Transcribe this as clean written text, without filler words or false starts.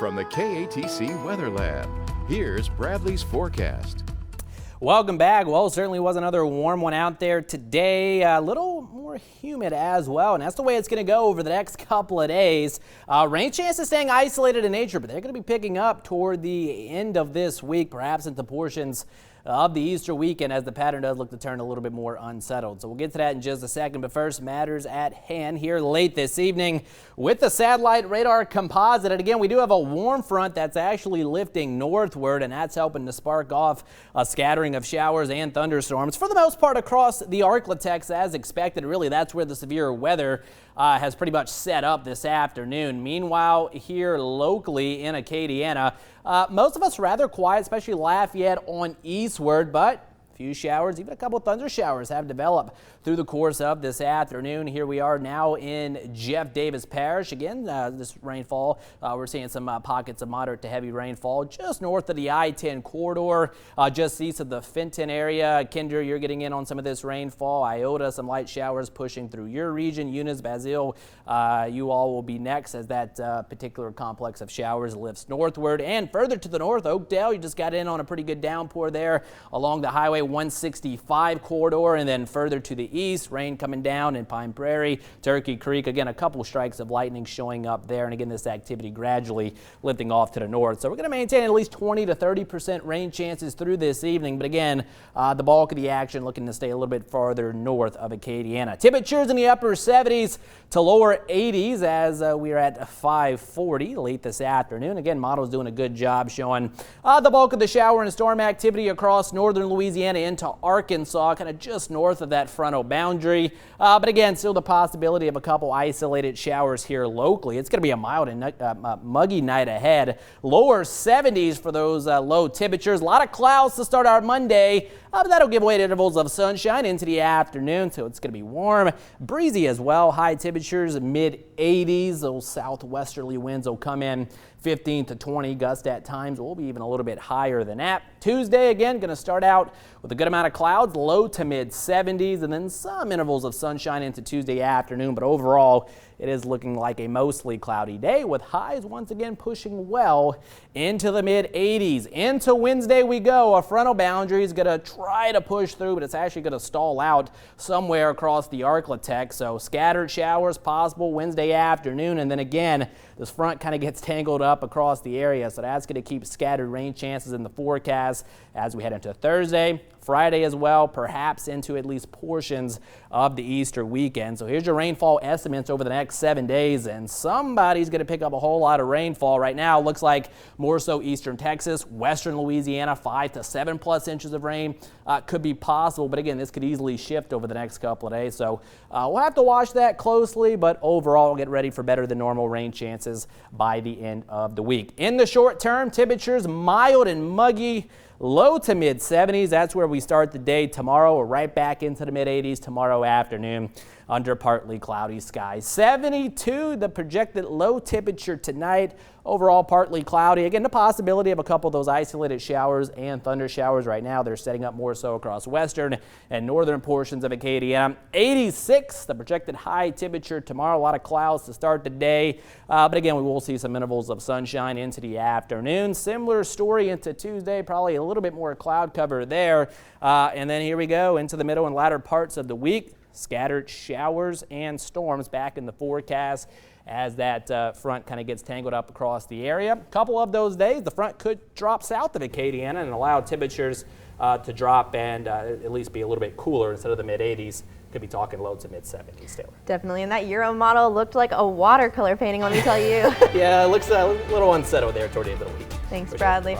From the KATC Weather Lab, here's Bradley's forecast. Welcome back. Well, certainly was another warm one out there today. A little more humid as well, and that's the way it's going to go over the next couple of days. Rain chances staying isolated in nature, but they're going to be picking up toward the end of this week, perhaps into portions of the Easter weekend as the pattern does look to turn a little bit more unsettled. So we'll get to that in just a second, but first, matters at hand here late this evening with the satellite radar composite. And again, we do have a warm front that's actually lifting northward, and that's helping to spark off a scattering of showers and thunderstorms for the most part across the Arklatex as expected. Really, that's where the severe weather has pretty much set up this afternoon. Meanwhile, here locally in Acadiana, most of us rather quiet, especially Lafayette on eastward, but a few showers, even a couple of thunder showers have developed through the course of this afternoon. Here we are now in Jeff Davis Parish. Again, this rainfall, we're seeing some pockets of moderate to heavy rainfall just north of the I-10 corridor, just east of the Fenton area. Kinder, you're getting in on some of this rainfall. Iota, some light showers pushing through your region. Eunice, Basile, you all will be next as that particular complex of showers lifts northward. And further to the north, Oakdale, you just got in on a pretty good downpour there along the Highway 165 corridor, and then further to the east, rain coming down in Pine Prairie, Turkey Creek. Again, a couple strikes of lightning showing up there, and again, this activity gradually lifting off to the north. So we're going to maintain at least 20 to 30% rain chances through this evening, but again, the bulk of the action looking to stay a little bit farther north of Acadiana. Temperatures in the upper 70s to lower 80s as we are at 540 late this afternoon. Again, model's doing a good job showing the bulk of the shower and storm activity across northern Louisiana into Arkansas, kind of just north of that frontal boundary. But again, still the possibility of a couple isolated showers here locally. It's going to be a mild and muggy night ahead. Lower 70s for those low temperatures. A lot of clouds to start our Monday, but that'll give way to intervals of sunshine into the afternoon, so it's going to be warm, breezy as well. High temperatures mid 80s. Those southwesterly winds will come in 15 to 20 gusts at times. Will be even a little bit higher than that. Tuesday, again, going to start out with a good amount of clouds, low to mid 70s, and then some intervals of sunshine into Tuesday afternoon. But overall, it is looking like a mostly cloudy day with highs once again pushing well into the mid 80s. Into Wednesday we go. A frontal boundary is going to try to push through, but it's actually going to stall out somewhere across the Arklatex. So scattered showers possible Wednesday afternoon, and then again, this front kind of gets tangled up across the area, so that's going to keep scattered rain chances in the forecast as we head into Thursday, Friday as well, perhaps into at least portions of the Easter weekend. So here's your rainfall estimates over the next 7 days, and somebody's going to pick up a whole lot of rainfall. Right now, it looks like more so eastern Texas, western Louisiana, 5 to 7+ inches of rain could be possible, but again, this could easily shift over the next couple of days. So we'll have to watch that closely, but overall, we'll get ready for better than normal rain chances by the end of the week. In the short term, temperatures mild and muggy, low to mid 70s. That's where we start the day tomorrow. We're right back into the mid 80s tomorrow afternoon under partly cloudy skies. 72, the projected low temperature tonight. Overall partly cloudy. Again, the possibility of a couple of those isolated showers and thunder showers right now. They're setting up more so across western and northern portions of Acadiana. 86, the projected high temperature tomorrow. A lot of clouds to start the day. But again, we will see some intervals of sunshine into the afternoon. Similar story into Tuesday, probably a little bit more cloud cover there. And then here we go into the middle and latter parts of the week. Scattered showers and storms back in the forecast as that front kind of gets tangled up across the area. A couple of those days, the front could drop south of Acadiana and allow temperatures to drop and at least be a little bit cooler instead of the mid 80s. Could be talking low to mid 70s, Taylor. Definitely, and that Euro model looked like a watercolor painting, let me tell you. Yeah, it looks a little unsettled there toward the end of the week. Thanks, Bradley.